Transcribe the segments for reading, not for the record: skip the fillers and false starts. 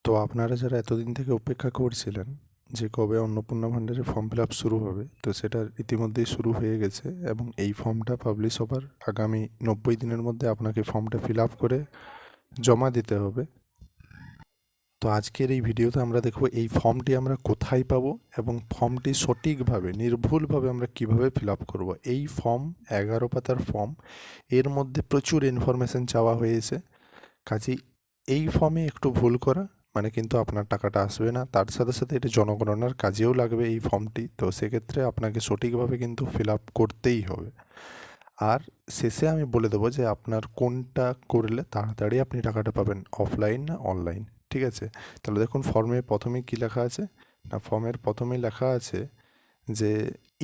তো আপনারা যারা এতদিন থেকে অপেক্ষা করছিলেন যে কবে অন্নপূর্ণা ভান্ডারের ফর্ম ফিল আপ শুরু হবে, তো সেটা ইতিমধ্যেই শুরু হয়ে গেছে এবং এই ফর্মটা পাবলিশ হবার আগামী 90 দিনের মধ্যে আপনাকে ফর্মটা ফিল আপ করে জমা দিতে হবে। তো আজকের এই ভিডিওতে আমরা দেখব এই ফর্মটি আমরা কোথায় পাবো এবং ফর্মটি সঠিকভাবে নির্ভুলভাবে আমরা কিভাবে ফিল আপ করবো। এই ফর্ম 11 পাতার ফর্ম, এর মধ্যে প্রচুর ইনফরমেশন চাওয়া হয়েছে। কাজেই এই ফর্মে একটু ভুল করা মানে কিন্তু আপনার টাকাটা আসবে না, তার সাথে সাথে এটা জনগণনার কাজেও লাগবে এই ফর্মটি। তো সেক্ষেত্রে আপনাকে সঠিকভাবে কিন্তু ফিল আপ করতেই হবে। আর শেষে আমি বলে দেবো যে আপনার কোনটা করলে তাড়াতাড়ি আপনি টাকাটা পাবেন, অফলাইন না অনলাইন। ঠিক আছে, তাহলে দেখুন ফর্মের প্রথমেই কী লেখা আছে না, ফর্মের প্রথমেই লেখা আছে যে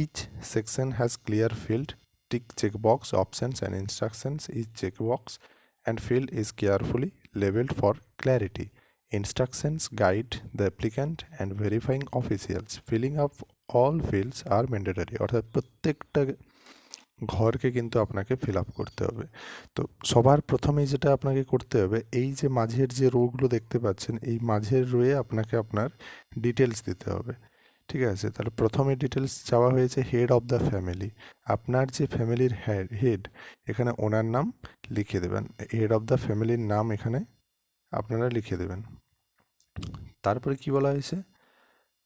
each section has clear field, tick checkbox, options and instructions, each checkbox and field is carefully labeled for clarity. Instructions guide the applicant and verifying officials. Filling up all fields are mandatory. অর্থাৎ প্রত্যেকটা ঘরকে কিন্তু আপনাকে fill up করতে হবে। তো সবার প্রথমেই যেটা আপনাকে করতে হবে, এই যে মাঝের যে রোগুলো দেখতে পাচ্ছেন, এই মাঝের রোয়ে আপনাকে আপনার ডিটেলস দিতে হবে। ঠিক আছে, তাহলে প্রথমে ডিটেলস চাওয়া হয়েছে হেড অফ দ্য ফ্যামিলি। আপনার যে ফ্যামিলির হেড, এখানে ওনার নাম লিখে দেবেন। হেড অফ দ্য ফ্যামিলির নাম এখানে আপনারা লিখে দেবেন। তারপরে কি বলা হয়েছে,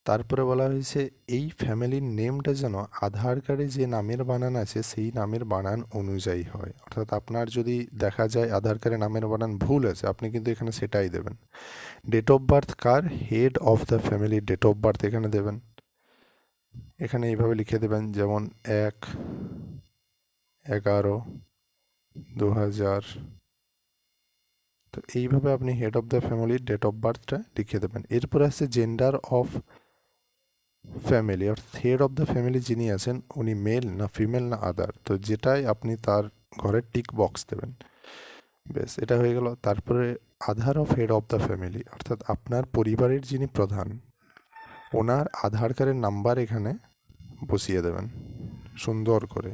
তারপরে বলা হয়েছে এই ফ্যামিলির নেমটা যেন আধার কার্ডে যে নামের বানান আছে সেই নামের বানান অনুযায়ী হয়। অর্থাৎ আপনার যদি দেখা যায় আধার কার্ডে নামের বানান ভুল আছে, আপনি কিন্তু এখানে সেটাই দেবেন। ডেট অফ বার্থ কার, হেড অফ দ্য ফ্যামিলির ডেট অফ বার্থ এখানে দেবেন। এখানে এইভাবে লিখে দেবেন, যেমন 1/11/2000। তো এইভাবে আপনি হেড অফ দ্য ফ্যামিলির ডেট অফ বার্থটা লিখে দেবেন। এরপর আসছে জেন্ডার অফ ফ্যামিলি, অর্থাৎ হেড অফ দ্য ফ্যামিলি যিনি আছেন উনি মেল না ফিমেল না আদার, তো যেটাই আপনি তার ঘরে টিক বক্স দেবেন। বেশ, এটা হয়ে গেল। তারপরে Aadhaar of head of the family, অর্থাৎ আপনার পরিবারের যিনি প্রধান ওনার আধার কার্ডের নাম্বার এখানে বসিয়ে দেবেন সুন্দর করে।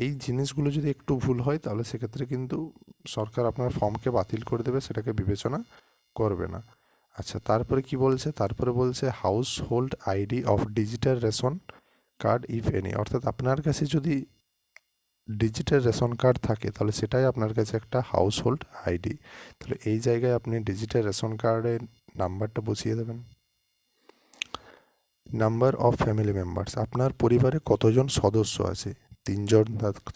এই জিনিসগুলো যদি একটু ভুল হয় তাহলে সেক্ষেত্রে কিন্তু সরকার আপনার ফর্মকে বাতিল করে দেবে, সেটাকে বিবেচনা করবে না। আচ্ছা, তারপরে কি বলছে, তারপরে বলছে house hold ID of digital ration card if any, অর্থাৎ আপনার কাছে যদি ডিজিটাল রেশন কার্ড থাকে তাহলে সেটাই আপনার কাছে একটা হাউস হোল্ড আইডি। তাহলে এই জায়গায় আপনি ডিজিটাল রেশন কার্ডের নাম্বারটা বসিয়ে দেবেন। নাম্বার অফ ফ্যামিলি মেম্বার্স, আপনার পরিবারে কতজন সদস্য আছে। 3 জন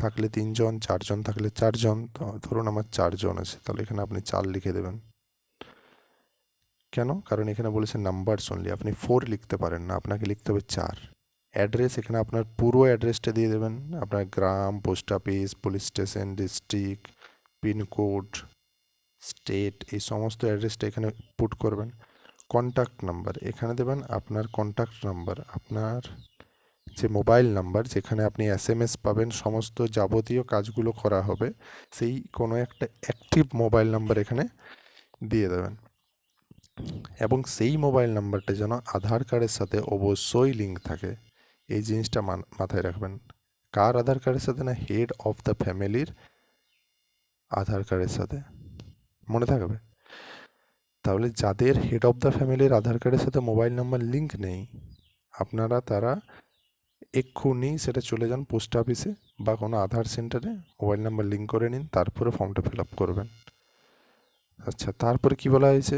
থাকলে 3 জন, 4 জন থাকলে 4 জন। ধরুন আমার 4 জন আছে, তাহলে এখানে আপনি 4 লিখে দেবেন। কেন, কারণ এখানে বলেছে নাম্বারস অনলি, আপনি 4 লিখতে পারেন না, আপনাকে লিখতে হবে 4। অ্যাড্রেস, এখানে আপনার পুরো অ্যাড্রেসটা দিয়ে দেবেন, আপনার গ্রাম, post office, police station, district, pin code, state, এই সমস্ত অ্যাড্রেসটা এখানে পুট করবেন। কন্ট্যাক্ট নাম্বার এখানে দেবেন, আপনার কন্ট্যাক্ট নাম্বার, আপনার যে মোবাইল নাম্বার যেখানে আপনি এসএমএস পাবেন, সমস্ত যাবতীয় কাজগুলো করা হবে, সেই কোনো একটা অ্যাক্টিভ মোবাইল নাম্বার এখানে দিয়ে দেবেন। এবং সেই মোবাইল নাম্বারটা যেন আধার কার্ডের সাথে অবশ্যই লিঙ্ক থাকে, এই জিনিসটা মাথায় রাখবেন। কার আধার কার্ডের সাথে না, হেড অফ দ্য ফ্যামিলির আধার কার্ডের সাথে, মনে থাকবে। তাহলে যাদের হেড অফ দ্য ফ্যামিলির আধার কার্ডের সাথে মোবাইল নাম্বার লিঙ্ক নেই, আপনারা তারা এক্ষুনি সেটা চলে যান পোস্ট অফিসে বা কোনো আধার সেন্টারে, মোবাইল নাম্বার লিঙ্ক করে নিন, তারপরে ফর্মটা ফিল আপ করবেন। আচ্ছা, তারপরে কি বলা হয়েছে,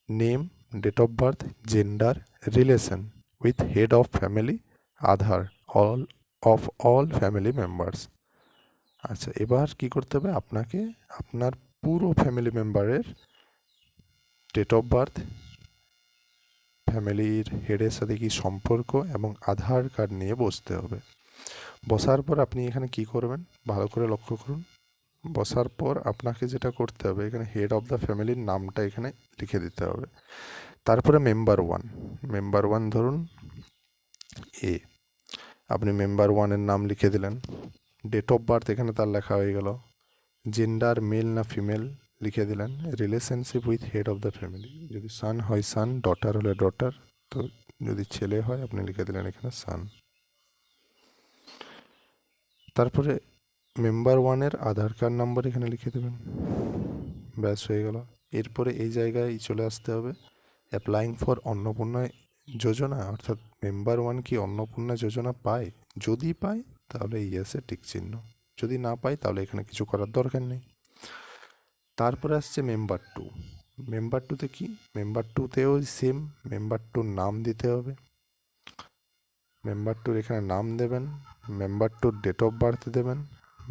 name, date of birth, gender, relation with head of family, Aadhaar all family members. আচ্ছা, এবার কি করতে হবে, আপনাকে আপনার পুরো ফ্যামিলি মেম্বারের ডেট অফ বার্থ, ফ্যামিলির হেডের সাথে কি সম্পর্ক এবং আধার কার্ড নিয়ে বসতে হবে। বসার পর আপনি এখানে কি করবেন ভালো করে লক্ষ্য করুন। বসার পর আপনাকে যেটা করতে হবে, এখানে হেড অফ দ্য ফ্যামিলির নামটা এখানে লিখে দিতে হবে। তারপরে মেম্বার ওয়ান ধরুন এ, আপনি মেম্বার ওয়ানের নাম লিখে দিলেন। ডেট অফ বার্থ এখানে তার লেখা হয়ে গেল। জেন্ডার মেল না ফিমেল লিখে দিলেন। Relationship with head of the family, যদি সান হয় সান, ডটার হলে ডটার, তো যদি ছেলে হয় আপনি লিখে দিলেন এখানে সান। তারপরে মেম্বার ওয়ানের আধার কার্ড নাম্বার এখানে লিখে দেবেন, ব্যাস হয়ে গেল। এরপরে এই জায়গায় চলে আসতে হবে অ্যাপ্লাইং ফর অন্নপূর্ণা যোজনা, অর্থাৎ মেম্বার 1 কি অন্নপূর্ণা যোজনা পায়? যদি পায় তাহলে ইয়েসে টিক চিহ্ন, যদি না পায় তাহলে এখানে কিছু করার দরকার নেই। তারপরে আসছে মেম্বার 2। মেম্বার 2তে কি? মেম্বার 2তেও সেম, মেম্বার 2র নাম দিতে হবে। মেম্বার 2র এখানে নাম দেবেন, মেম্বার 2র ডেট অফ বার্থ দেবেন,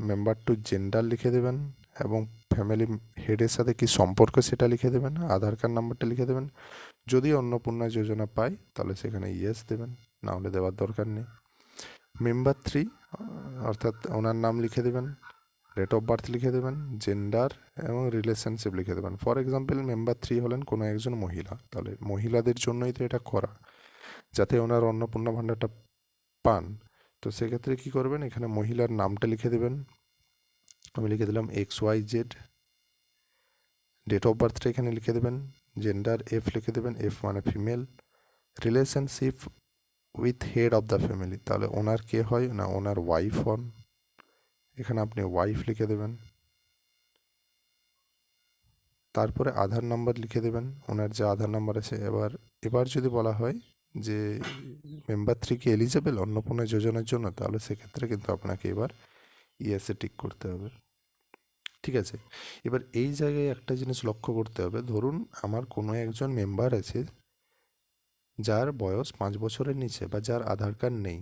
মেম্বার 2র জেন্ডার লিখে দেবেন এবং ফ্যামিলি হেডের সাথে কি সম্পর্ক সেটা লিখে দেবেন, আধার কার্ড নাম্বারটা লিখে দেবেন। যদি অন্নপূর্ণা যোজনা পায় তাহলে সেখানে ইয়েস দেবেন, না হলে দেওয়ার দরকার নেই। মেম্বার 3 অর্থাৎ ওনার নাম লিখে দেবেন, ডেট অফ বার্থ লিখে দেবেন, জেন্ডার এবং রিলেশনশিপ লিখে দেবেন। ফর এক্সাম্পল মেম্বার 3 হলেন কোনো একজন মহিলা, তাহলে মহিলাদের জন্যই তো এটা করা, যাতে ওনার অন্নপূর্ণা ভাণ্ডারটা পান। তো সেক্ষেত্রে কী করবেন, এখানে মহিলার নামটা লিখে দেবেন, আমি লিখে দিলাম XYZ, ডেট অফ বার্থটা এখানে লিখে দেবেন, জেন্ডার F লিখে দেবেন, F মানে female, relationship with head of the family, তাহলে ওনার কে হয় না, ওনার ওয়াইফ হন, এখানে আপনি ওয়াইফ লিখে দেবেন। তারপরে আধার নাম্বার লিখে দেবেন, ওনার যে আধার নাম্বার আছে। এবার যদি বলা হয় যে মেম্বার 3 কি এলিজেবল অন্নপূর্ণা যোজনার জন্য, তাহলে সেক্ষেত্রে কিন্তু আপনাকে এবার ইয়েসে টিক করতে হবে। ঠিক আছে, এবার এই জায়গায় একটা জিনিস লক্ষ্য করতে হবে, ধরুন আমার কোনো একজন মেম্বার আছে যার বয়স 5 বছরের নিচে বা যার আধার কার্ড নেই,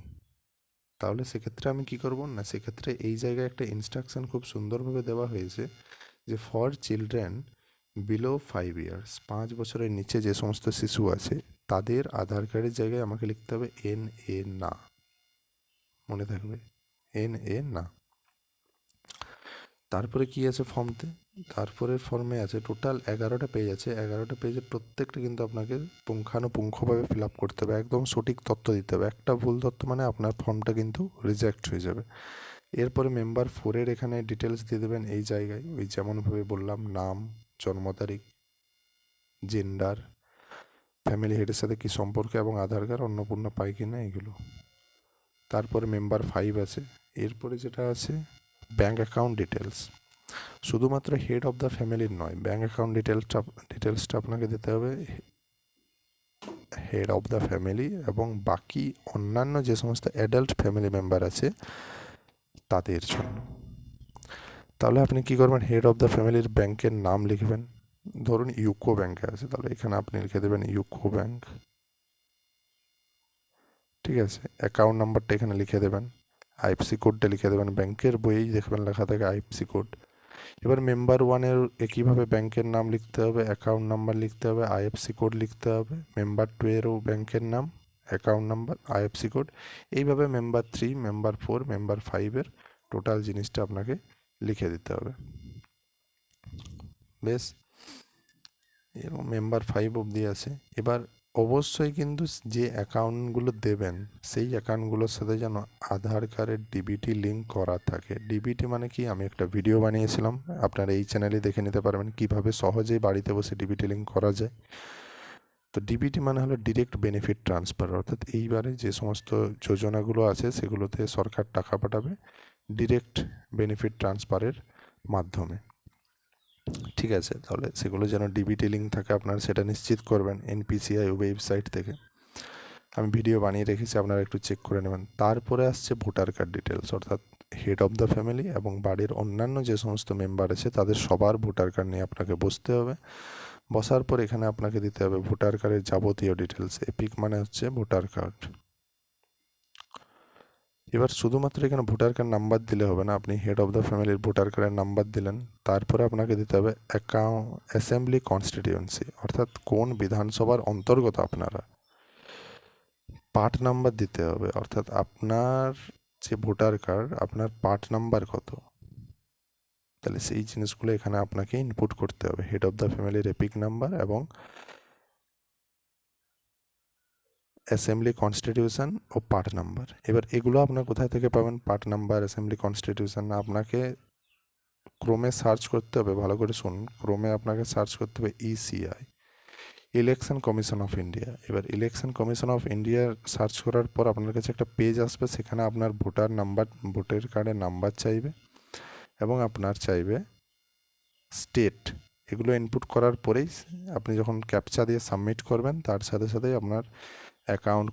তাহলে সেক্ষেত্রে আমি কি করব না, সেক্ষেত্রে এই জায়গায় একটা ইনস্ট্রাকশন খুব সুন্দরভাবে দেওয়া হয়েছে যে ফর চিলড্রেন বিলো 5 ইয়ার্স, 5 বছরের নিচে যে সমস্ত শিশু আছে তাদের আধার কার্ডের জায়গায় আমাকে লিখতে হবে NA না, মনে থাকবে NA না। তারপরে কি আছে ফর্মতে, তারপরে ফর্মে আছে টোটাল 11টা পেজ আছে, 11টা পেজের প্রত্যেকটা কিন্তু আপনাকে পুঙ্খানুপুঙ্খভাবে ফিল আপ করতে হবে, একদম সঠিক তথ্য দিতে হবে। একটা ভুল তথ্য মানে আপনার ফর্মটা কিন্তু রিজেক্ট হয়ে যাবে। এরপরে মেম্বার 4-এর এখানে ডিটেলস দিয়ে দেবেন এই জায়গায়, ওই যেমনভাবে বললাম, নাম, জন্ম তারিখ, জেন্ডার, ফ্যামিলি হেডের সাথে কী সম্পর্ক এবং আধার কার্ড অন্নপূর্ণা পায় কি না এগুলো। তারপরে মেম্বার 5 আছে, এরপরে যেটা আছে ব্যাঙ্ক অ্যাকাউন্ট ডিটেলস, শুধুমাত্র হেড অফ দ্য ফ্যামিলির নয়, ব্যাঙ্ক অ্যাকাউন্ট ডিটেলসটা আপনাকে দিতে হবে হেড অফ দ্য ফ্যামিলি এবং বাকি অন্যান্য যে সমস্ত অ্যাডাল্ট ফ্যামিলি মেম্বার আছে তাদের জন্য। তাহলে আপনি কি করবেন, হেড অফ দ্য ফ্যামিলির ব্যাংকের নাম লিখবেন, ধরুন ইউকো ব্যাংকে আছে, তাহলে এখানে আপনি লিখে দেবেন ইউকো ব্যাংক। ঠিক আছে, অ্যাকাউন্ট নাম্বারটা এখানে লিখে দেবেন, IFSC কোডটা লিখে দেবেন, ব্যাংকের বইয়েই দেখবেন লেখা থাকে IFSC কোড। এবার মেম্বার 1-এর একইভাবে ব্যাংকের নাম লিখতে হবে, অ্যাকাউন্ট নাম্বার লিখতে হবে, IFSC কোড লিখতে হবে। মেম্বার 2-এরও ব্যাংকের নাম, অ্যাকাউন্ট নাম্বার, IFSC কোড। এইভাবে মেম্বার 3, মেম্বার 4, মেম্বার 5-এর টোটাল জিনিসটা আপনাকে লিখে দিতে হবে। বেশ, এরকম মেম্বার 5 অবধি আছে। এবার অবশ্যই কিন্তু যে অ্যাকাউন্টগুলো দেবেন সেই অ্যাকাউন্টগুলোর সাথে যেন আধার কার্ডের DBT লিঙ্ক করা থাকে। DBT মানে কি, আমি একটা ভিডিও বানিয়েছিলাম, আপনারা এই চ্যানেলে দেখে নিতে পারবেন কীভাবে সহজেই বাড়িতে বসে DBT লিঙ্ক করা যায়। তো DBT মানে হলো ডিরেক্ট বেনিফিট ট্রান্সফার, অর্থাৎ এইবারে যে সমস্ত যোজনাগুলো আছে সেগুলোতে সরকার টাকা পাঠাবে ডিরেক্ট বেনিফিট ট্রান্সফারের মাধ্যমে। ঠিক আছে, তাহলে সেগুলো যেন DBT লিঙ্ক থাকে আপনারা সেটা নিশ্চিত করবেন NPCI ওয়েবসাইট থেকে, আমি ভিডিও বানিয়ে রেখেছি, আপনারা একটু চেক করে নেবেন। তারপরে আসছে ভোটার কার্ড ডিটেলস, অর্থাৎ হেড অফ দ্য ফ্যামিলি এবং বাড়ির অন্যান্য যে সমস্ত মেম্বার আছে তাদের সবার ভোটার কার্ড নিয়ে আপনাকে বসতে হবে। বসার পর এখানে আপনাকে দিতে হবে ভোটার কার্ডের যাবতীয় ডিটেলস, এপিক মানে হচ্ছে ভোটার কার্ড। এবার শুধুমাত্র এখানে ভোটার কার্ড নাম্বার দিলে হবে না, আপনি হেড অফ দ্য ফ্যামিলির ভোটার কার্ডের নাম্বার দিলেন, তারপরে আপনাকে দিতে হবে অ্যাসেম্বলি কনস্টিটিউয়েন্সি, অর্থাৎ কোন বিধানসভার অন্তর্গত আপনারা, পার্ট নাম্বার দিতে হবে, অর্থাৎ আপনার যে ভোটার কার্ড আপনার পার্ট নাম্বার কত, তাহলে সেই জিনিসগুলো এখানে আপনাকে ইনপুট করতে হবে, হেড অফ দ্য ফ্যামিলির এপিক নাম্বার এবং অ্যাসেম্বলি কনস্টিটিউশন ও পার্ট নাম্বার। এবার এগুলো আপনার কোথায় থেকে পাবেন, পার্ট নাম্বার, অ্যাসেম্বলি কনস্টিটিউশন, আপনাকে ক্রোমে সার্চ করতে হবে, ভালো করে শুনুন, ক্রোমে আপনাকে সার্চ করতে হবে ECI, election commission of India. এবার election commission of India search করার পর আপনার কাছে একটা পেজ আসবে, সেখানে আপনার ভোটার কার্ডের নাম্বার চাইবে এবং আপনার চাইবে স্টেট, এগুলো ইনপুট করার পরেই আপনি যখন ক্যাপচা দিয়ে সাবমিট করবেন তার সাথে সাথেই আপনার account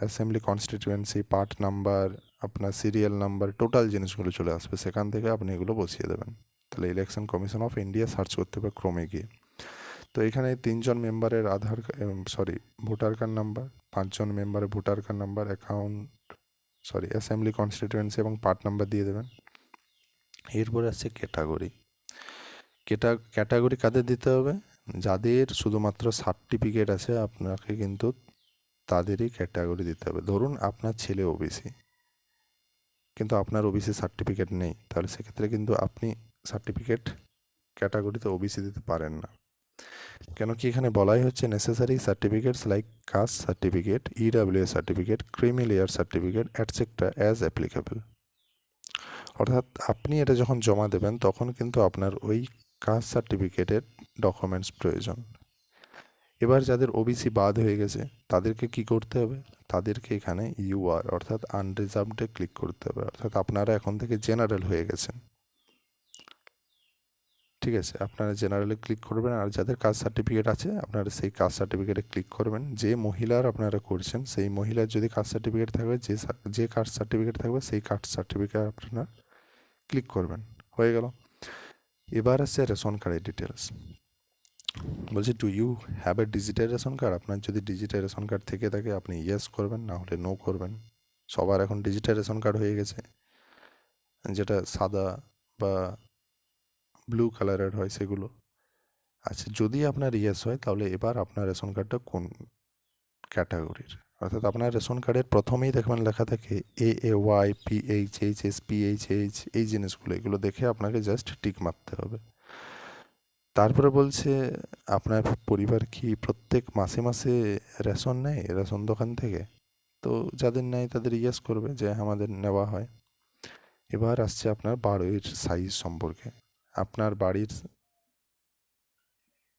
assembly constituency part number আপনার সিরিয়াল নাম্বার টোটাল জিনিসগুলো চলে আসবে, সেখান থেকে আপনি এগুলো বসিয়ে দেবেন। তাহলে election commission of India search করতে হবে ক্রমে গিয়ে। তো এখানে 3 জন মেম্বারের ভোটার কার্ড নাম্বার, 5 জন মেম্বারের voter card number, assembly constituency এবং পার্ট নাম্বার দিয়ে দেবেন। এরপরে আসছে ক্যাটাগরি। ক্যাটাগরি কাদের দিতে হবে? যাদের শুধুমাত্র সার্টিফিকেট আছে আপনাকে কিন্তু তাদেরই ক্যাটাগরি দিতে হবে। ধরুন আপনার ছেলে ওবিসি, কিন্তু আপনার ওবিসি সার্টিফিকেট নেই, তাহলে সেক্ষেত্রে কিন্তু আপনি সার্টিফিকেট ক্যাটাগরিতে ওবিসি দিতে পারেন না। কেন কি এখানে বলাই হচ্ছে necessary certificates like caste certificate, EWS certificate, creamy layer certificate etcetera as applicable. অর্থাৎ আপনি এটা যখন জমা দেবেন তখন কিন্তু আপনার ওই কাস্ট সার্টিফিকেটের ডকুমেন্টস প্রয়োজন। এবার যাদের ওবিসি বাদ হয়ে গেছে তাদেরকে কি করতে হবে? তাদেরকে এখানে ইউআর অর্থাৎ আনরিজার্ভডে ক্লিক করতে হবে। অর্থাৎ আপনারা এখন থেকে জেনারেল হয়ে গেছেন, ঠিক আছে? আপনারা জেনারেলে ক্লিক করবেন, আর যাদের কাস্ট সার্টিফিকেট আছে আপনারা সেই কাস্ট সার্টিফিকেটে ক্লিক করবেন। যে মহিলার আপনারা করছেন সেই মহিলার যদি কাস্ট সার্টিফিকেট থাকবে, যে কাস্ট সার্টিফিকেট থাকবে সেই কাস্ট সার্টিফিকেট আপনারা ক্লিক করবেন। হয়ে গেল। এবার আসছে রেশন কার্ডের ডিটেলস। বলছি do you have a digital ration card? আপনার যদি ডিজিটাল রেশন কার্ড থেকে থাকে আপনি ইয়েস করবেন, না হলে নো করবেন। সবার এখন ডিজিটাল রেশন কার্ড হয়ে গেছে, যেটা সাদা বা ব্লু কালারের হয় সেগুলো। আচ্ছা, যদি আপনার ইয়েস হয় তাহলে এবার আপনার রেশন কার্ডটা কোন ক্যাটাগরির? অর্থাৎ আপনার রেশন কার্ডের প্রথমেই দেখবেন লেখা থাকে AAY, PHHS, PHH, এই জিনিসগুলো, এগুলো দেখে আপনাকে জাস্ট টিক মারতে হবে। তারপরে বলছে আপনার পরিবার কি প্রত্যেক মাসে মাসে রেশন নেয় রেশন দোকান থেকে? তো যাদের নেয় তাদের ইয়েস করবে যে আমাদের নেওয়া হয়। এবার আসছে আপনার বাড়ির সাইজ সম্পর্কে। আপনার বাড়ির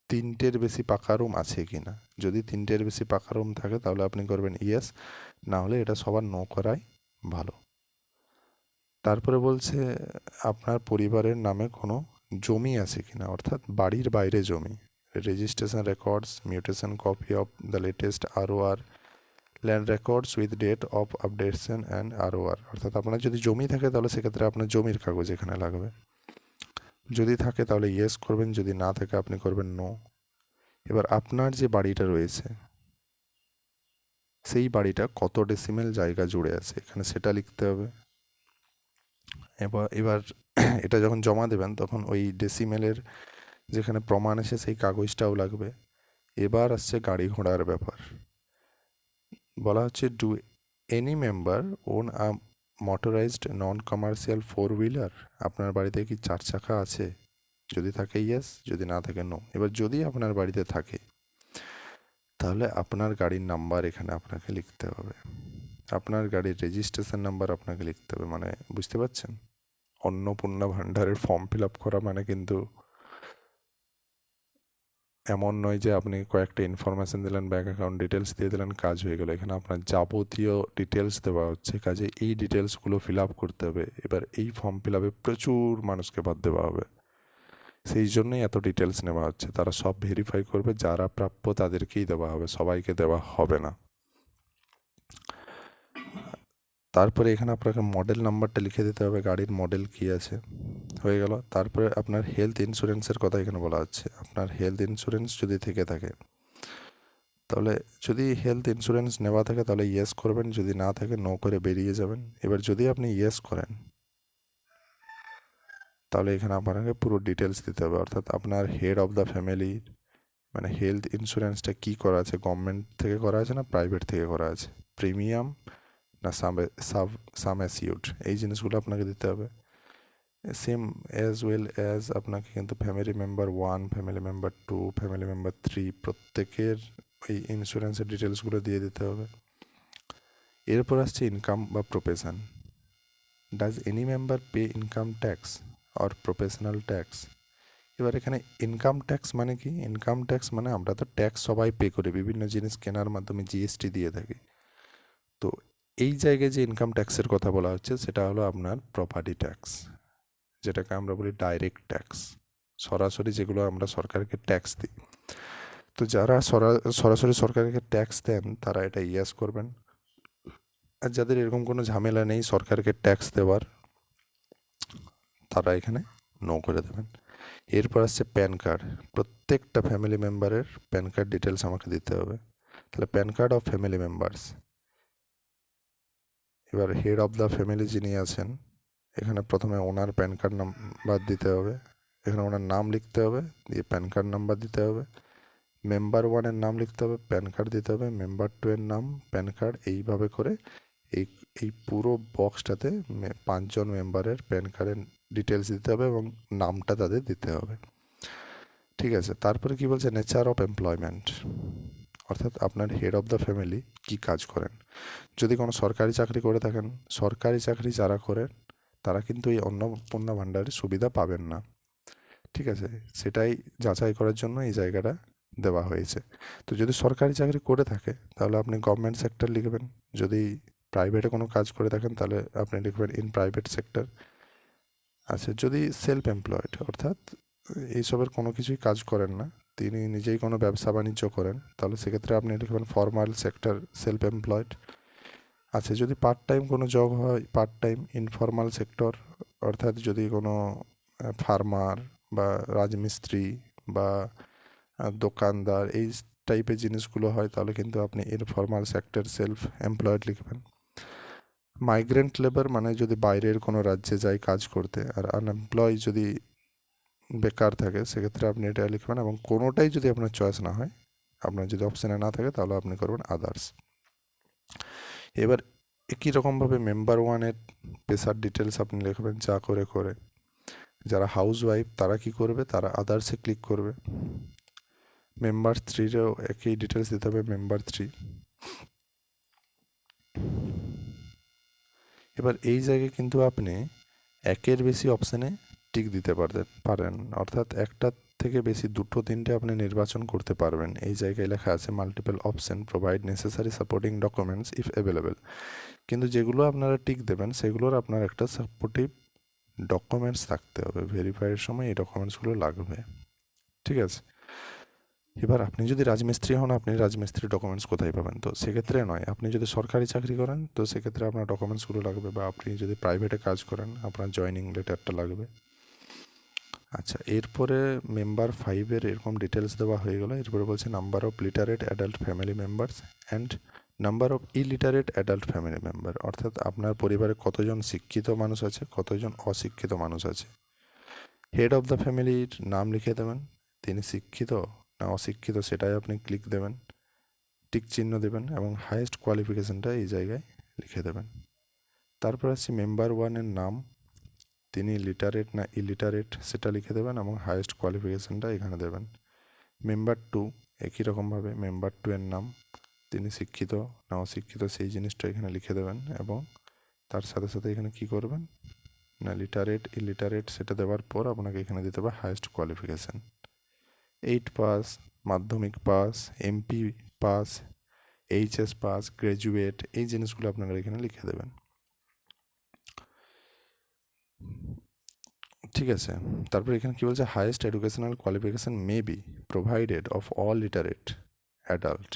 3টের বেশি পাকা রুম আছে কি না? যদি 3টের বেশি পাকা রুম থাকে তাহলে আপনি করবেন ইয়েস, না হলে এটা সবার নো করাই ভালো। তারপরে বলছে আপনার পরিবারের নামে কোনো জমি আছে কিনা, অর্থাৎ বাড়ির বাইরে জমি, registration records, mutation copy of the latest ROR, land records with date of updation and ROR। অর্থাৎ আপনার যদি জমি থাকে তাহলে সেক্ষেত্রে আপনার জমির কাগজ এখানে লাগবে। যদি থাকে তাহলে ইয়েস করবেন, যদি না থাকে আপনি করবেন নো। এবার আপনার যে বাড়িটা রয়েছে সেই বাড়িটা কত ডেসিমেল জায়গা জুড়ে আছে এখানে সেটা লিখতে হবে। এবার এটা যখন জমা দেবেন তখন ওই ডেসিমেলের যেখানে প্রমাণ আছে সেই কাগজটাও লাগবে। এবার আসছে গাড়ি ঘোড়ার ব্যাপার। বলা হচ্ছে do any member own a motorised non commercial 4 wheeler? আপনার বাড়িতে কি 4 চাকা আছে? যদি থাকে ইয়েস, যদি না থাকে নো। এবার যদি আপনার বাড়িতে থাকে তাহলে আপনার গাড়ির নাম্বার এখানে আপনাকে লিখতে হবে, আপনার গাড়ির রেজিস্ট্রেশন নাম্বার আপনাকে লিখতে হবে। মানে বুঝতে পারছেন, অন্নপূর্ণা ভাণ্ডারের ফর্ম ফিল আপ করা মানে কিন্তু এমন নয় যে আপনি কয়েকটা ইনফরমেশান দিলেন, ব্যাঙ্ক অ্যাকাউন্ট ডিটেলস দিয়ে দিলেন, কাজ হয়ে গেল। এখানে আপনার যাবতীয় ডিটেলস দেওয়া হচ্ছে, কাজে এই ডিটেলসগুলো ফিল আপ করতে হবে। এবার এই ফর্ম ফিল আপে প্রচুর মানুষকে বাদ দেওয়া হবে, সেই জন্যই এত ডিটেলস নেওয়া হচ্ছে। তারা সব ভেরিফাই করবে, যারা প্রাপ্য তাদেরকেই দেওয়া হবে, সবাইকে দেওয়া হবে না। তারপরে এখানে আপনাকে মডেল নাম্বারটা লিখে দিতে হবে, গাড়ির মডেল কী আছে। হয়ে গেল। তারপরে আপনার হেলথ ইন্স্যুরেন্সের কথা এখানে বলা হচ্ছে। আপনার হেলথ ইন্স্যুরেন্স যদি থেকে থাকে তাহলে, যদি হেলথ ইন্স্যুরেন্স নেওয়া থাকে তাহলে ইয়েস করবেন, যদি না থাকে নো করে বেরিয়ে যাবেন। এবার যদি আপনি ইয়েস করেন তাহলে এখানে আপনাকে পুরো ডিটেলস দিতে হবে, অর্থাৎ আপনার হেড অফ দ্য ফ্যামিলির মানে হেলথ ইন্স্যুরেন্সটা কী করা আছে, গভর্নমেন্ট থেকে করা আছে না প্রাইভেট থেকে করা আছে, প্রিমিয়াম না সাম অ্যাসিউড, এই জিনিসগুলো আপনাকে দিতে হবে। সেম অ্যাজ ওয়েল অ্যাজ আপনাকে কিন্তু family member 1, family member 2, family member 3 প্রত্যেকের এই ইন্স্যুরেন্সের ডিটেলসগুলো দিয়ে দিতে হবে। এরপর আসছে ইনকাম বা profession. Does any member pay income tax or professional tax? এবার এখানে ইনকাম ট্যাক্স মানে কি? ইনকাম ট্যাক্স মানে আমরা তো ট্যাক্স সবাই পে করি, বিভিন্ন জিনিস কেনার মাধ্যমে জিএসটি দিয়ে থাকি। তো এই জায়গায় যে ইনকাম ট্যাক্সের কথা বলা হচ্ছে সেটা হলো আপনার প্রপার্টি ট্যাক্স, যেটাকে আমরা বলি ডাইরেক্ট ট্যাক্স। সরাসরি যেগুলো আমরা সরকারকে ট্যাক্স দিই। তো যারা সরাসরি সরকারকে ট্যাক্স দেন তারা এটা ইয়েস করবেন, আর যাদের এরকম কোনো ঝামেলা নেই সরকারকে ট্যাক্স দেওয়ার, তারা এখানে নো করে দেবেন। এরপর আসছে প্যান কার্ড। প্রত্যেকটা ফ্যামিলি মেম্বারের প্যান কার্ড ডিটেলস আমাকে দিতে হবে। তাহলে pan card of family members. এবার হেড অফ দ্য ফ্যামিলি যিনি আছেন, এখানে প্রথমে ওনার প্যান কার্ড নাম্বার দিতে হবে, এখানে ওনার নাম লিখতে হবে, দিয়ে প্যান কার্ড নাম্বার দিতে হবে। মেম্বার ওয়ানের নাম লিখতে হবে, প্যান কার্ড দিতে হবে, মেম্বার টু এর নাম, প্যান কার্ড, এইভাবে করে এই এই পুরো বক্সটাতে 5জন মেম্বারের প্যান কার্ডের ডিটেলস দিতে হবে এবং নামটা তাদের দিতে হবে। ঠিক আছে, তারপরে কি বলছে, নেচার অফ এমপ্লয়মেন্ট, অর্থাৎ আপনার হেড অফ দ্য ফ্যামিলি কী কাজ করেন। যদি কোনো সরকারি চাকরি করে থাকেন, সরকারি চাকরি যারা করেন তারা কিন্তু এই অন্নপূর্ণা ভাণ্ডারের সুবিধা পাবেন না। ঠিক আছে, সেটাই যাচাই করার জন্য এই জায়গাটা দেওয়া হয়েছে। তো যদি সরকারি চাকরি করে থাকে তাহলে আপনি গভর্নমেন্ট সেক্টর লিখবেন, যদি প্রাইভেটে কোনো কাজ করে থাকেন তাহলে আপনি লিখবেন ইন প্রাইভেট সেক্টর। আচ্ছা, যদি সেলফ এমপ্লয়েড অর্থাৎ এইসবের কোনো কিছুই কাজ করেন না, তিনি নিজেই কোনো ব্যবসা বাণিজ্য করেন, তাহলে সেক্ষেত্রে আপনি লিখবেন ফর্মাল সেক্টর সেলফ এমপ্লয়েড। আচ্ছা, যদি পার্ট টাইম কোনো জব হয়, পার্ট টাইম ইনফর্মাল সেক্টর, অর্থাৎ যদি কোনো ফার্মার বা রাজমিস্ত্রি বা দোকানদার এই টাইপের জিনিসগুলো হয়, তাহলে কিন্তু আপনি ইনফর্মাল সেক্টর সেলফ এমপ্লয়েড লিখবেন। মাইগ্রেন্ট লেবার মানে যদি বাইরের কোনো রাজ্যে যায় কাজ করতে, আর আনএমপ্লয় যদি বেকার থাকে, সেক্ষেত্রে আপনি এটা লিখবেন। এবং কোনোটাই যদি আপনার চয়েস না হয়, আপনার যদি অপশানে না থাকে, তাহলে আপনি করবেন আদার্স। এবার একই রকমভাবে মেম্বার ওয়ানের পেশার ডিটেলস আপনি লিখবেন যা করে যারা হাউস ওয়াইফ তারা কি করবে, তারা আদার্সে ক্লিক করবে। মেম্বার থ্রিরও একই ডিটেলস দিতে হবে, মেম্বার থ্রি। এবার এই জায়গায় কিন্তু আপনি একের বেশি অপশানে টিক দিতে পারেন, অর্থাৎ একটা থেকে বেশি 2-3টে আপনি নির্বাচন করতে পারবেন। এই জায়গায় লেখা আছে multiple option provide necessary supporting documents if available. কিন্তু যেগুলো আপনারা টিক দেবেন সেগুলোর আপনার একটা সাপোর্টিভ ডকুমেন্টস থাকতে হবে, ভেরিফাইয়ের সময় এই ডকুমেন্টসগুলো লাগবে। ঠিক আছে, এবার আপনি যদি রাজমিস্ত্রি হন, আপনি রাজমিস্ত্রির ডকুমেন্টস কোথায় পাবেন? তো সেক্ষেত্রে নয়, আপনি যদি সরকারি চাকরি করেন তো সেক্ষেত্রে আপনার ডকুমেন্টসগুলো লাগবে, বা আপনি যদি প্রাইভেটে কাজ করেন আপনার জয়নিং লেটারটা লাগবে। আচ্ছা, এরপরে মেম্বার 5-এর এরকম ডিটেলস দেওয়া হয়ে গেল। এরপরে বলছে number of literate adult family members and number of illiterate adult family member, অর্থাৎ আপনার পরিবারে কতজন শিক্ষিত মানুষ আছে, কতজন অশিক্ষিত মানুষ আছে। হেড অফ দ্য ফ্যামিলির নাম লিখে দেবেন, তিনি শিক্ষিত না অশিক্ষিত সেটাই আপনি ক্লিক দেবেন, টিক চিহ্ন দেবেন এবং হাইয়েস্ট কোয়ালিফিকেশানটা এই জায়গায় লিখে দেবেন। তারপর আসছি মেম্বার ওয়ানের নাম, তিনি লিটারেট না ইলিটারেট সেটা লিখে দেবেন এবং হাইয়েস্ট কোয়ালিফিকেশানটা এখানে দেবেন। মেম্বার টু, একই রকমভাবে মেম্বার টু এর নাম, তিনি শিক্ষিত না অশিক্ষিত সেই জিনিসটা এখানে লিখে দেবেন এবং তার সাথে সাথে এখানে কি করবেন না লিটারেট ইলিটারেট সেটা দেওয়ার পর আপনাকে এখানে দিতে হবে হাইয়েস্ট কোয়ালিফিকেশান। 8 পাস, মাধ্যমিক pass, MP pass, HS pass, graduate, এই জিনিসগুলো আপনারা এখানে লিখে দেবেন। ঠিক আছে, তারপর এখানে কি বলছে, highest educational qualification may be provided of all literate adult,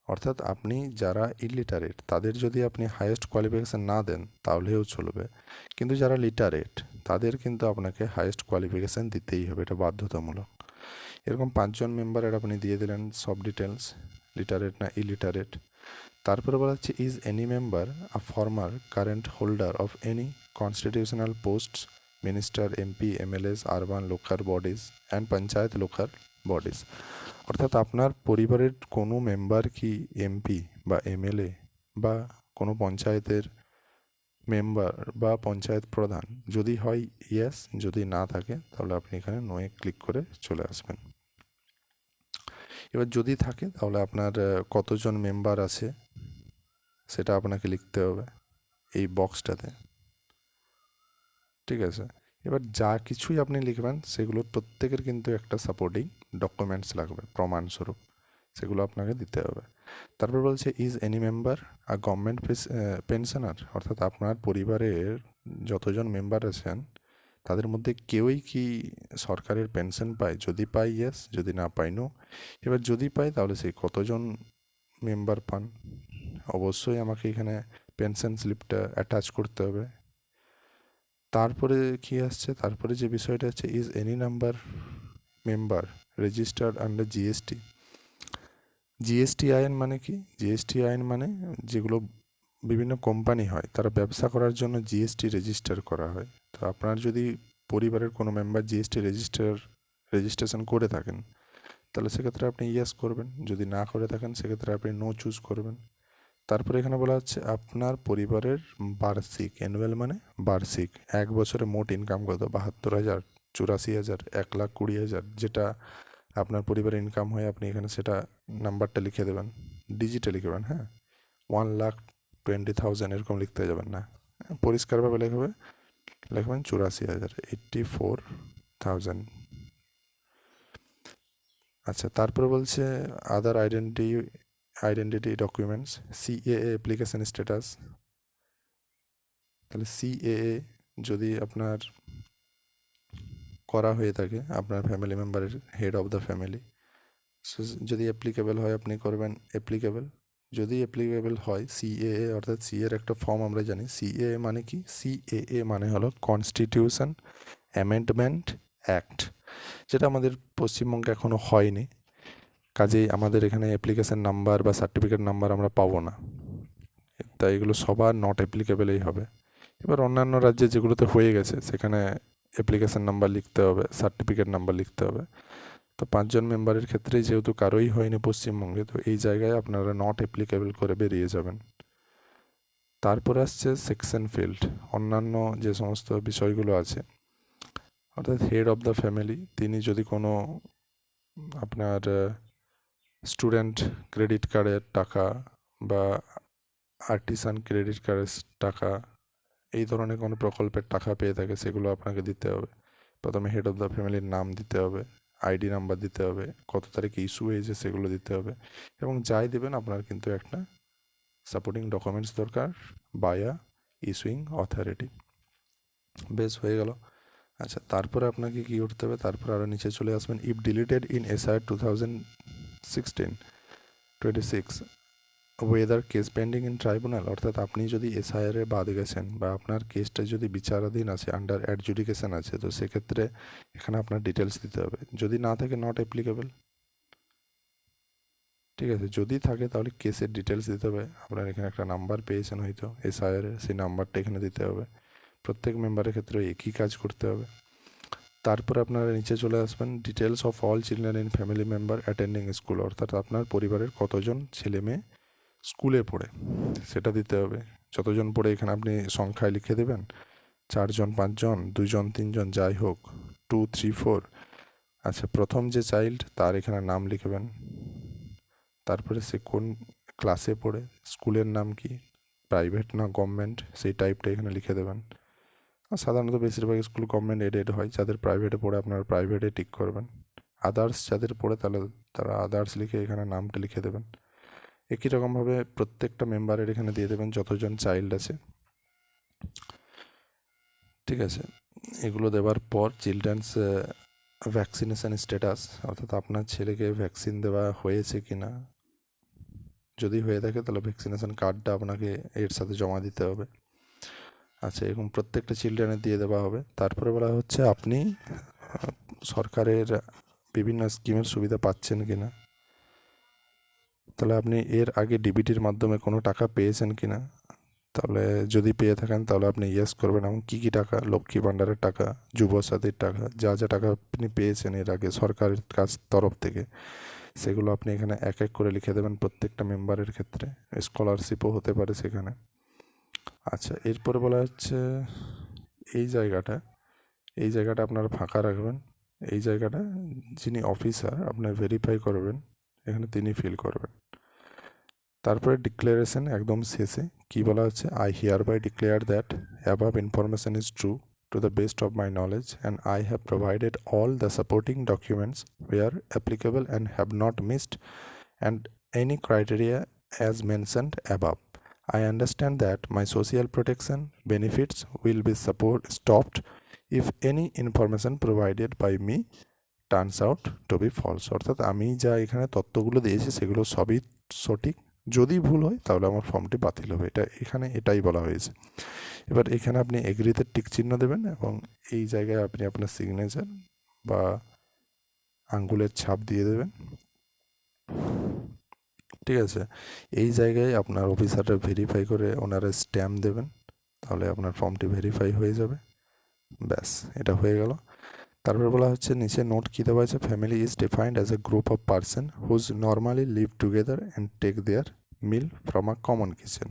অর্থাৎ আপনি যারা ইলিটারেট তাদের যদি আপনি হাইয়েস্ট কোয়ালিফিকেশান না দেন তাহলেও চলবে, কিন্তু যারা লিটারেট তাদের কিন্তু আপনাকে হাইয়েস্ট কোয়ালিফিকেশান দিতেই হবে, এটা বাধ্যতামূলক। এরকম 5জন মেম্বারের আপনি দিয়ে দিলেন সব ডিটেলস, লিটারেট না ইলিটারেট। তারপরে বলা হচ্ছে is any member a former current holder of any constitutional posts, minister, MP, MLS, urban local bodies and panchayat local bodies, অর্থাৎ আপনার পরিবারের কোনো মেম্বার কি এমপি বা এমএলএ বা কোনো পঞ্চায়েতের মেম্বার বা পঞ্চায়েত প্রধান, যদি হয় ইয়েস, যদি না থাকে তাহলে আপনি এখানে নোয়ে ক্লিক করে চলে আসবেন। এবার যদি থাকে তাহলে আপনার কতজন মেম্বার আছে সেটা আপনাকে লিখতে হবে এই বক্সটাতে। ঠিক আছে, এবার যা কিছুই আপনি লিখবেন সেগুলোর প্রত্যেকের কিন্তু একটা সাপোর্টিং ডকুমেন্টস লাগবে প্রমাণস্বরূপ, সেগুলো আপনাকে দিতে হবে। তারপর বলছে is any member are government pensioner, অর্থাৎ আপনার পরিবারের যতজন মেম্বার আছেন তাদের মধ্যে কেউই কি সরকারের পেনশন পায়? যদি পায় ইয়েস, যদি না পায় নো। এবার যদি পায় তাহলে সেই কতজন মেম্বার পান? অবশ্যই আমাকে এখানে পেনশন স্লিপটা অ্যাটাচ করতে হবে। তারপরে কি আসছে, তারপরে যে বিষয়টা হচ্ছে, is any number member registered under GST. GST আইন মানে কি? জিএসটি আইন মানে যেগুলো বিভিন্ন কোম্পানি হয়, তারা ব্যবসা করার জন্য জিএসটি রেজিস্টার করা হয়। তো আপনার যদি পরিবারের কোনো মেম্বার জিএসটি রেজিস্ট্রেশন করে থাকেন, তাহলে সেক্ষেত্রে আপনি ইয়েস করবেন। যদি না করে থাকেন সেক্ষেত্রে আপনি নো চুজ করবেন। তারপরে এখানে বলা হচ্ছে আপনার পরিবারের বার্ষিক, অ্যানুয়াল মানে বার্ষিক, 1 বছরে মোট ইনকাম কত? 72,000, 84,000, 1,20,000, যেটা আপনার পরিবারের ইনকাম হয় আপনি এখানে সেটা নাম্বারটা লিখে দেবেন, ডিজিটে লিখবেন। হ্যাঁ, 1,20,000 এরকম লিখতে যাবেন না, পরিষ্কারভাবে লিখবেন 84,000, 84,000। আচ্ছা, তারপরে বলছে other identity documents, CAA application status. তাহলে সিএএ যদি আপনার করা হয়ে থাকে আপনার ফ্যামিলি মেম্বারের, হেড অফ দ্য ফ্যামিলি, যদি অ্যাপ্লিকেবল হয় আপনি করবেন অ্যাপ্লিকেবল। যদি অ্যাপ্লিকেবল হয় সিএএ, অর্থাৎ সিএর একটা ফর্ম আমরা জানি। সিএএ মানে কি? সিএএ মানে হলো কনস্টিটিউশন অ্যামেন্ডমেন্ট অ্যাক্ট, যেটা আমাদের পশ্চিমবঙ্গে এখনও হয়নি। কাজেই আমাদের এখানে অ্যাপ্লিকেশন নাম্বার বা সার্টিফিকেট নাম্বার আমরা পাবো না, তাই এগুলো সবার নট অ্যাপ্লিকেবলই হবে। এবার অন্যান্য রাজ্যে যেগুলোতে হয়ে গেছে সেখানে অ্যাপ্লিকেশন নাম্বার লিখতে হবে, সার্টিফিকেট নাম্বার লিখতে হবে। তো 5 জন মেম্বারের ক্ষেত্রেই যেহেতু কারোই হয়নি পশ্চিমবঙ্গে, তো এই জায়গায় আপনারা নট অ্যাপ্লিকেবল করে বেরিয়ে যাবেন। তারপরে আসছে সেকশন ফিল্ড, অন্যান্য যে সমস্ত বিষয়গুলো আছে, অর্থাৎ হেড অফ দ্য ফ্যামিলি তিনি যদি কোনো আপনার স্টুডেন্ট ক্রেডিট কার্ডের টাকা বা আর্টিসান ক্রেডিট কার্ডের টাকা, এই ধরনের কোনো প্রকল্পের টাকা পেয়ে থাকে, সেগুলো আপনাকে দিতে হবে। প্রথমে হেড অফ দ্য ফ্যামিলির নাম দিতে হবে, আইডি নাম্বার দিতে হবে, কত তারিখে ইস্যু হয়েছে সেগুলো দিতে হবে, এবং যাই দেবেন আপনার কিন্তু একটা সাপোর্টিং ডকুমেন্টস দরকার বায়া ইস্যুইং অথরিটি। বেশ, হয়ে গেল। আচ্ছা, তারপরে আপনাকে কী করতে হবে? তারপরে আরও নিচে চলে আসবেন। If deleted in SR 2016-26 weather case pending in tribunal, অর্থাৎ আপনি যদি এসআইআরে বাদ গেছেন বা আপনার কেসটা যদি বিচারাধীন আছে, আন্ডার অ্যাডজুডিকেশন আছে, তো সেক্ষেত্রে এখানে আপনার ডিটেলস দিতে হবে। যদি না থাকে নট অ্যাপ্লিকেবল। ঠিক আছে, যদি থাকে তাহলে কেসের ডিটেলস দিতে হবে। আপনার এখানে একটা নাম্বার পেয়েছেন হয়তো এসআইআরের, সেই নাম্বারটা এখানে দিতে হবে। প্রত্যেক মেম্বারের ক্ষেত্রে একই কাজ করতে হবে। তারপরে আপনারা নিচে চলে আসবেন, details of all children in family member attending school, অর্থাৎ আপনার পরিবারের কতজন ছেলে মেয়ে স্কুলে পড়ে সেটা দিতে হবে। যতজন পড়ে এখানে আপনি সংখ্যায় লিখে দেবেন, 4 জন, 5 জন, 2 জন, 3 জন, যাই হোক, 2, 3, 4। আচ্ছা, প্রথম যে চাইল্ড তার এখানে নাম লিখবেন, তারপরে সে কোন ক্লাসে পড়ে, স্কুলের নাম কি, প্রাইভেট না গভর্নমেন্ট, সেই টাইপটা এখানে লিখে দেবেন। আর সাধারণত বেশিরভাগ স্কুল গভর্নমেন্ট এডেড হয়, যাদের প্রাইভেটে পড়ে আপনারা প্রাইভেটে টিক করবেন। আদার্স যাদের পড়ে তাহলে তারা আদার্স লিখে এখানে নামটা লিখে দেবেন। একই রকমভাবে প্রত্যেকটা মেম্বারের এখানে দিয়ে দেবেন যতজন চাইল্ড আছে। ঠিক আছে, এগুলো দেওয়ার পর চিলড্রেন্স ভ্যাকসিনেশান স্ট্যাটাস, অর্থাৎ আপনার ছেলেকে ভ্যাকসিন দেওয়া হয়েছে কি না, যদি হয়ে থাকে তাহলে ভ্যাকসিনেশান কার্ডটা আপনাকে এর সাথে জমা দিতে হবে। আচ্ছা, এরকম প্রত্যেকটা চিলড্রেনের দিয়ে দেওয়া হবে। তারপরে বলা হচ্ছে আপনি সরকারের বিভিন্ন স্কিমের সুবিধা পাচ্ছেন কি না, তাহলে আপনি এর আগে ডিবিটির মাধ্যমে কোনো টাকা পেয়েছেন কি না, তাহলে যদি পেয়ে থাকেন তাহলে আপনি ইয়েস করবেন। এবং কী কী টাকা, লক্ষ্মী ভাণ্ডারের টাকা, যুবসাথীর টাকা, যা যা টাকা আপনি পেয়েছেন এর আগে সরকারের কাছ তরফ থেকে, সেগুলো আপনি এখানে এক এক করে লিখে দেবেন প্রত্যেকটা মেম্বারের ক্ষেত্রে। স্কলারশিপও হতে পারে সেখানে। আচ্ছা, এরপরে বলা হচ্ছে এই জায়গাটা আপনারা ফাঁকা রাখবেন। এই জায়গাটা যিনি অফিসার আপনার ভেরিফাই করবেন এখানে তিনি ফিল করবেন। তারপরে ডিক্লারেশন একদম শেষে কী বলা হচ্ছে, I hereby declare that above information is true to the best of my knowledge and I have provided all the supporting documents where applicable and have not missed and any criteria as mentioned above. I understand that my social protection benefits will be stopped if any information provided by me turns out to be false, অর্থাৎ আমি যা এখানে তথ্যগুলো দিয়েছি সেগুলো সবই সঠিক, যদি ভুল হয় তাহলে আমার ফর্মটি বাতিল হবে, এখানে এটাই বলা হয়েছে। এবার এখানে আপনি এগ্রিতে টিক চিহ্ন দেবেন এবং এই জায়গায় আপনি আপনার সিগনেচার বা আঙ্গুলের ছাপ দিয়ে দেবেন। ঠিক আছে, এই জায়গায় আপনার অফিসাররা ভেরিফাই করে ওনারা স্ট্যাম্প দেবেন, তাহলে আপনার ফর্মটি ভেরিফাই হয়ে যাবে। ব্যাস, এটা হয়ে গেল। তারপর বলা হচ্ছে নিচে নোট কী দেওয়া আছে, family is defined as a group of person whose normally live together and take their meal from a common kitchen.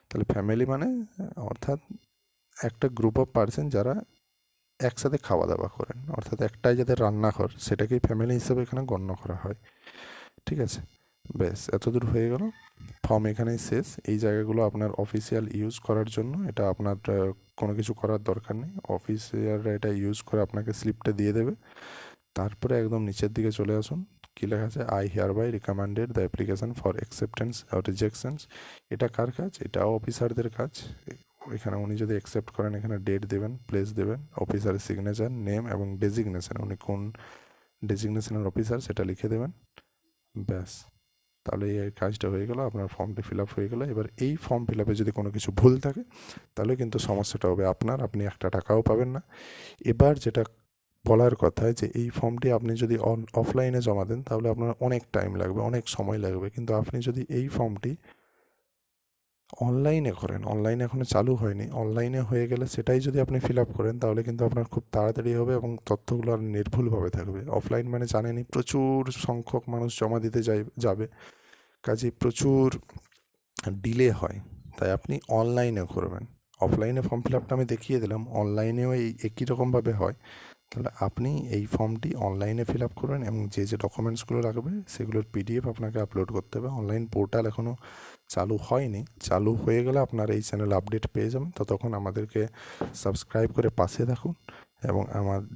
তাহলে ফ্যামিলি মানে অর্থাৎ একটা গ্রুপ অফ পার্সন যারা একসাথে খাওয়া দাওয়া করেন, অর্থাৎ একটাই যাদের রান্নাঘর সেটাকেই ফ্যামিলি হিসেবে এখানে গণ্য করা হয়। ঠিক আছে, ব্যাস এতদূর হয়ে গেল। ফর্ম এখানেই শেষ। এই জায়গাগুলো আপনার অফিসিয়াল ইউজ করার জন্য, এটা আপনার কোনো কিছু করার দরকার নেই, অফিসিয়ালরা এটা ইউজ করে আপনাকে স্লিপটা দিয়ে দেবে। তারপরে একদম নিচের দিকে চলে আসুন, কী লেখা আছে, I hereby recommended the application for acceptance or rejections. এটা কার কাজ? এটাও অফিসারদের কাজ। এখানে উনি যদি অ্যাকসেপ্ট করেন এখানে ডেট দেবেন, প্লেস দেবেন, অফিসারের সিগনেচার, নেম এবং ডেজিগনেশন, উনি কোন ডেজিগনেশনের অফিসার সেটা লিখে দেবেন। ব্যাস, তাহলে এই কাজটা হয়ে গেল, আপনার ফর্মটি ফিল আপ হয়ে গেলো। এবার এই ফর্ম ফিল আপে যদি কোনো কিছু ভুল থাকে তাহলে কিন্তু সমস্যাটা হবে আপনার, আপনি একটা টাকাও পাবেন না। এবার যেটা বলার কথা যে এই ফর্মটি আপনি যদি অফলাইনে জমা দেন তাহলে আপনার অনেক টাইম লাগবে, অনেক সময় লাগবে, কিন্তু আপনি যদি এই ফর্মটি অনলাইনে করেন, অনলাইনে এখনও চালু হয়নি, অনলাইনে হয়ে গেলে সেটাই যদি আপনি ফিল আপ করেন তাহলে কিন্তু আপনার খুব তাড়াতাড়ি হবে এবং তথ্যগুলো আর নির্ভুলভাবে থাকবে। অফলাইন মানে জানেনই প্রচুর সংখ্যক মানুষ জমা দিতে যাবে, কাজেই প্রচুর ডিলে হয়, তাই আপনি অনলাইনে করবেন। অফলাইনে ফর্ম ফিল আপটা আমি দেখিয়ে দিলাম, অনলাইনেও এই একই রকমভাবে হয়। তাহলে আপনি এই ফর্মটি অনলাইনে ফিল আপ করবেন এবং যে যে ডকুমেন্টসগুলো লাগবে সেগুলোর পিডিএফ আপনাকে আপলোড করতে হবে। অনলাইন পোর্টাল এখনও চালু হয়নি, চালু হয়ে গেলে আপনারা এই চ্যানেল আপডেট পেয়ে যাবেন। ততক্ষণ আমাদেরকে সাবস্ক্রাইব করে পাশে থাকুন এবং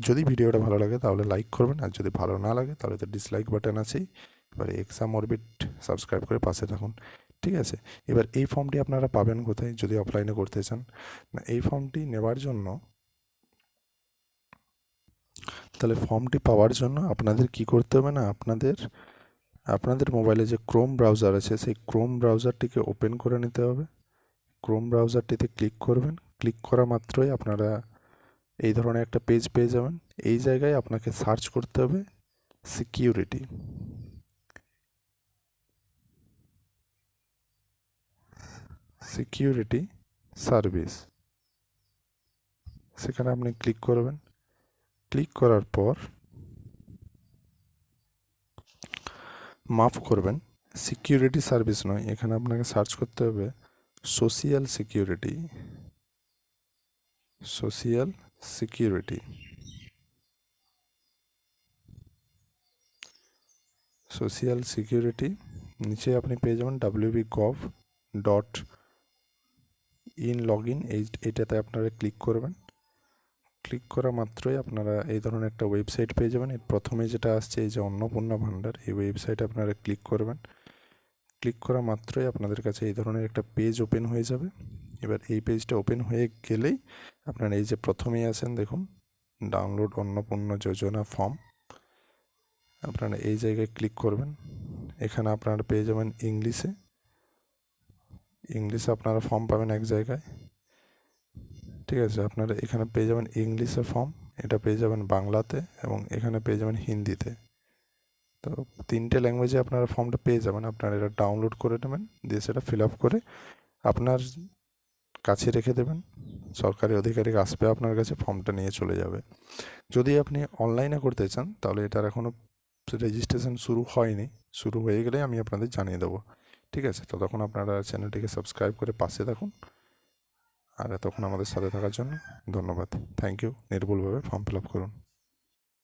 যদি ভিডিওটা ভালো লাগে তাহলে লাইক করবেন, আর যদি ভালো না লাগে তাহলে তো ডিসলাইক বাটন আছেই। এবার এক্সাম অরবিট সাবস্ক্রাইব করে পাশে থাকুন। ঠিক আছে, এবার এই ফর্মটি আপনারা পাবেন কোথায় যদি অফলাইনে করতে চান? না, এই ফর্মটি নেওয়ার জন্য, তাহলে ফর্মটি পাওয়ার জন্য আপনাদের কি করতে হবে না, আপনাদের মোবাইলে যে ক্রোম ব্রাউজার আছে সেই ক্রোম ব্রাউজারটিকে ওপেন করে নিতে হবে। ক্রোম ব্রাউজারটিতে ক্লিক করবেন, ক্লিক করা মাত্রই আপনারা এই ধরনের একটা পেজ পেয়ে যাবেন। এই জায়গায় আপনাকে সার্চ করতে হবে সিকিউরিটি। সিকিউরিটি সার্ভিস, সেখানে আপনি ক্লিক করবেন। ক্লিক করার পর মাফ করবেন, সিকিউরিটি সার্ভিস নয়, এখানে আপনাকে সার্চ করতে হবে social security. Social security, social security, নিচে আপনি পেয়ে যাবেন www.gov.in লগইন, এইটাতে আপনারা ক্লিক করবেন। ক্লিক করা মাত্রই আপনারা এই ধরনের একটা ওয়েবসাইট পেয়ে যাবেন। এর প্রথমে যেটা আসছে এই যে অন্নপূর্ণা ভাণ্ডার, এই ওয়েবসাইটে আপনারা ক্লিক করবেন। ক্লিক করা মাত্রই আপনাদের কাছে এই ধরনের একটা পেজ ওপেন হয়ে যাবে। এবার এই পেজটা ওপেন হয়ে গেলেই আপনারা এই যে প্রথমেই আছেন দেখুন ডাউনলোড অন্নপূর্ণা যোজনা ফর্ম, আপনারা এই জায়গায় ক্লিক করবেন। এখানে আপনারা পেয়ে যাবেন ইংলিশে আপনারা ফর্ম পাবেন এক জায়গায়। ঠিক আছে, আপনারা এখানে পেয়ে যাবেন ইংলিশে ফর্ম, এটা পেয়ে যাবেন বাংলাতে এবং এখানে পেয়ে যাবেন হিন্দিতে। তো 3টে ল্যাঙ্গুয়েজে আপনারা ফর্মটা পেয়ে যাবেন। আপনারা এটা ডাউনলোড করে নেবেন, দিয়ে সেটা ফিল আপ করে আপনার কাছে রেখে দেবেন। সরকারি আধিকারিক আসবে আপনার কাছে, ফর্মটা নিয়ে চলে যাবে। যদি আপনি অনলাইনে করতে চান তাহলে এটার এখনও রেজিস্ট্রেশন শুরু হয়নি, শুরু হয়ে গেলেই আমি আপনাদের জানিয়ে দেবো। ঠিক আছে, ততক্ষণ আপনারা চ্যানেলটিকে সাবস্ক্রাইব করে পাশে থাকুন, আর এতক্ষণ আমাদের সাথে থাকার জন্য ধন্যবাদ। Thank you. নির্ভুলভাবে ফর্ম ফিল আপ করুন।